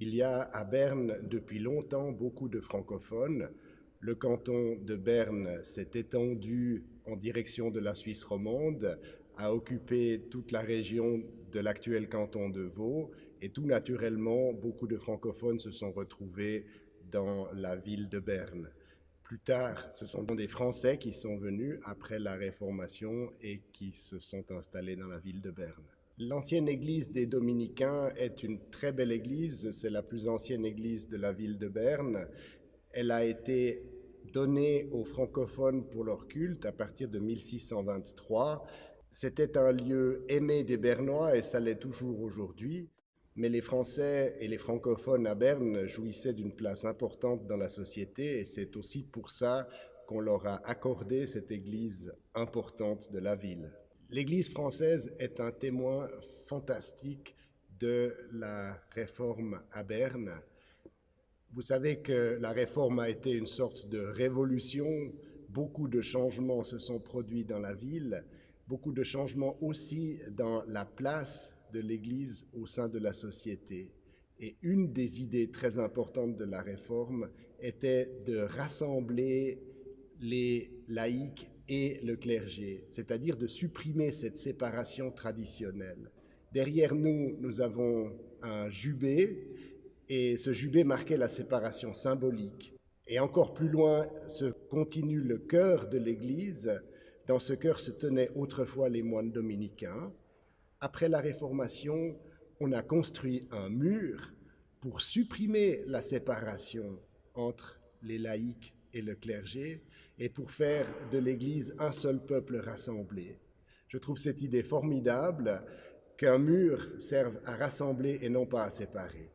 Il y a à Berne depuis longtemps beaucoup de francophones. Le canton de Berne s'est étendu en direction de la Suisse romande, a occupé toute la région de l'actuel canton de Vaud et tout naturellement, beaucoup de francophones se sont retrouvés dans la ville de Berne. Plus tard, ce sont des Français qui sont venus après la Réformation et qui se sont installés dans la ville de Berne. L'ancienne église des Dominicains est une très belle église, c'est la plus ancienne église de la ville de Berne. Elle a été donnée aux francophones pour leur culte à partir de 1623. C'était un lieu aimé des Bernois et ça l'est toujours aujourd'hui. Mais les Français et les francophones à Berne jouissaient d'une place importante dans la société et c'est aussi pour ça qu'on leur a accordé cette église importante de la ville. L'Église française est un témoin fantastique de la réforme à Berne. Vous savez que la réforme a été une sorte de révolution. Beaucoup de changements se sont produits dans la ville, beaucoup de changements aussi dans la place de l'Église au sein de la société. Et une des idées très importantes de la réforme était de rassembler les laïcs et le clergé, c'est-à-dire de supprimer cette séparation traditionnelle. Derrière nous, nous avons un jubé, et ce jubé marquait la séparation symbolique. Et encore plus loin se continue le chœur de l'Église. Dans ce chœur se tenaient autrefois les moines dominicains. Après la Réformation, on a construit un mur pour supprimer la séparation entre les laïcs et le clergé et pour faire de l'Église un seul peuple rassemblé. Je trouve cette idée formidable qu'un mur serve à rassembler et non pas à séparer.